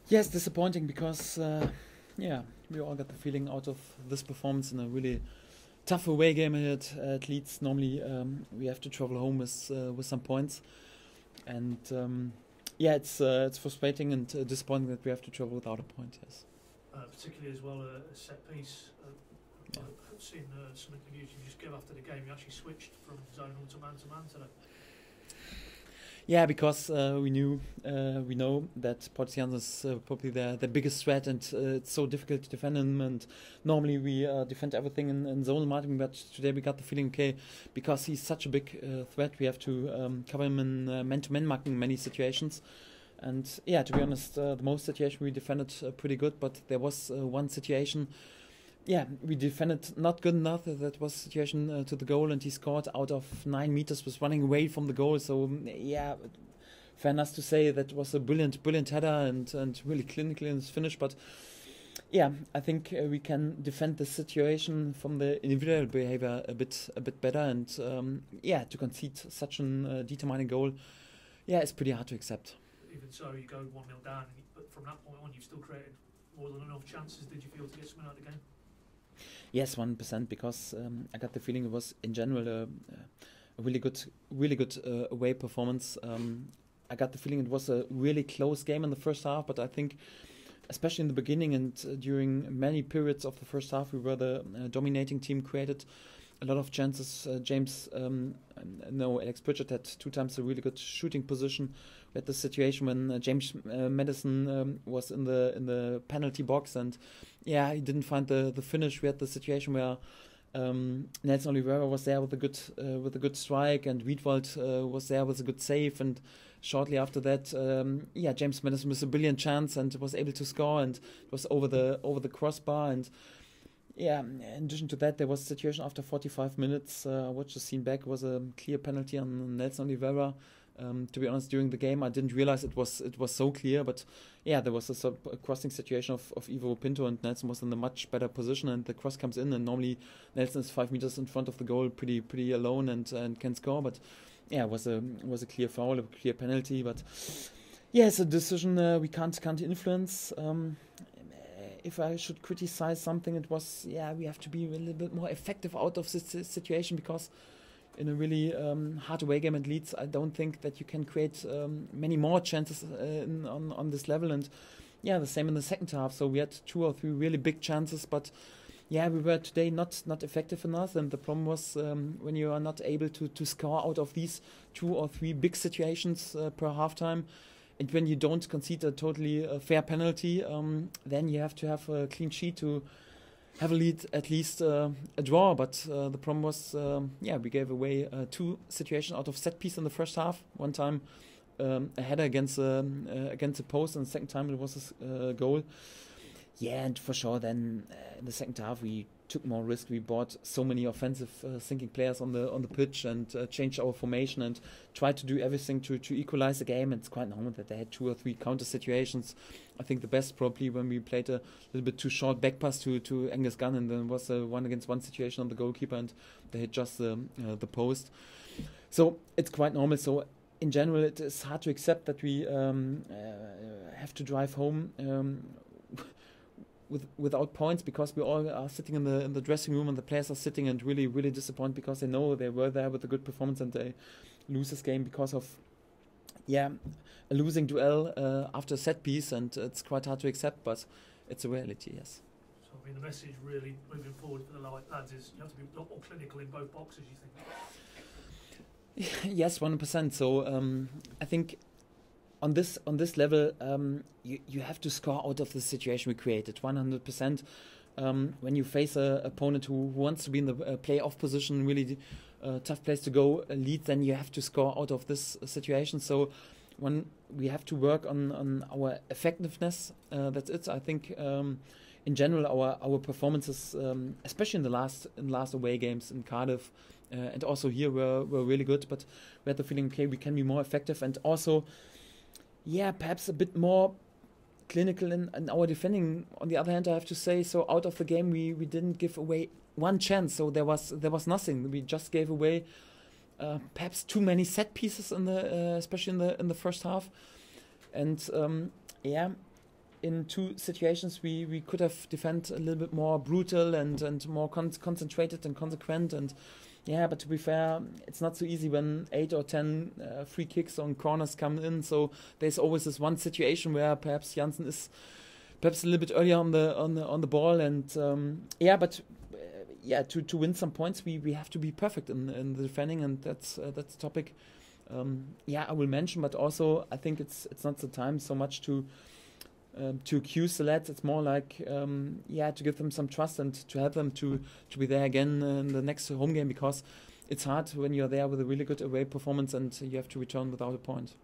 Yes, disappointing because yeah, we all got the feeling out of this performance in a really tough away game here at Leeds. Normally, we have to travel home with some points, and yeah, it's frustrating and disappointing that we have to travel without a point. Yes. Particularly as well a set piece. Yeah. I've seen some interviews you just give after the game. You actually switched from zonal to man today. Yeah, because we know that Portian is probably the biggest threat, and it's so difficult to defend him. And normally we defend everything in zone marking, but today we got the feeling, okay, because he's such a big threat, we have to cover him in man-to-man marking in many situations. And yeah, to be honest, the most situation we defended pretty good, but there was one situation. Yeah, we defended not good enough. That was a situation to the goal, and he scored out of 9 meters, was running away from the goal. So yeah, fair enough to say that was a brilliant header and really clinical in his finish. But yeah, I think we can defend the situation from the individual behavior a bit better. And yeah, to concede such an determining goal, yeah, it's pretty hard to accept. Even so, you go 1-0 down, but from that point on, you've still created more than enough chances. Did you feel to get something out of the game? Yes, 100%, because I got the feeling it was in general a really good away performance. I got the feeling it was a really close game in the first half, but I think especially in the beginning and during many periods of the first half, we were the dominating team, created a lot of chances. Alex Pritchard had 2 times a really good shooting position. We had the situation when James Maddison was in the penalty box, and yeah, he didn't find the finish. We had the situation where Nelson Oliveira was there with a good strike, and Wiedwald was there with a good save, and shortly after that, James Maddison missed a brilliant chance and was able to score, and it was over the crossbar. And yeah, in addition to that, there was a situation after 45 minutes. I watched the scene back. It was a clear penalty on Nelson Oliveira. To be honest, during the game, I didn't realize it was so clear. But yeah, there was a crossing situation of Ivo Pinto, and Nelson was in a much better position. And the cross comes in, and normally Nelson is 5 meters in front of the goal, pretty alone, and can score. But yeah, it was a clear foul, a clear penalty. But yeah, it's a decision we can't influence. If I should criticize something, it was, we have to be a little bit more effective out of this situation, because in a really hard away game at Leeds, I don't think that you can create many more chances on this level. And yeah, the same in the second half. So we had 2 or 3 really big chances, but yeah, we were today not effective enough. And the problem was when you are not able to score out of these 2 or 3 big situations per halftime, and when you don't concede a totally fair penalty, then you have to have a clean sheet to have a lead, at least a draw. But the problem was, we gave away 2 situations out of set piece in the first half. One time a header against the post, and the second time it was a goal. Yeah, and for sure then in the second half we took more risk. We bought so many offensive thinking players on the pitch, and changed our formation and tried to do everything to equalize the game. And it's quite normal that they had 2 or 3 counter situations. I think the best probably when we played a little bit too short back pass to Angus Gunn, and then was a 1-against-1 situation on the goalkeeper, and they hit just the post. So it's quite normal. So in general, it is hard to accept that we have to drive home without points, because we all are sitting in the dressing room, and the players are sitting and really disappointed, because they know they were there with a good performance, and they lose this game because of a losing duel after a set piece. And it's quite hard to accept, but it's a reality. Yes. So I mean, the message really moving forward for the lads is you have to be a lot more clinical in both boxes, you think? Yes, 100%. So I think on this level, you have to score out of the situation we created 100%. When you face an opponent who wants to be in the playoff position, really tough place to go, Leeds, then you have to score out of this situation. So when we have to work on our effectiveness, that's it. I think in general our performances, especially in the last away games in Cardiff and also here, were really good. But we had the feeling, okay, we can be more effective, and also perhaps a bit more clinical in our defending. On the other hand, I have to say, so out of the game we didn't give away one chance, so there was nothing. We just gave away perhaps too many set pieces in the especially in the first half. And in two situations we could have defended a little bit more brutal and more concentrated and consequent. And yeah, but to be fair, it's not so easy when 8 or 10 free kicks on corners come in. So there's always this one situation where perhaps Janssen is perhaps a little bit earlier on the ball. And to win some points, we have to be perfect in the defending, and that's a topic. I will mention, but also I think it's not the time so much to accuse the lads. It's more like to give them some trust and to help them to be there again in the next home game, because it's hard when you're there with a really good away performance and you have to return without a point.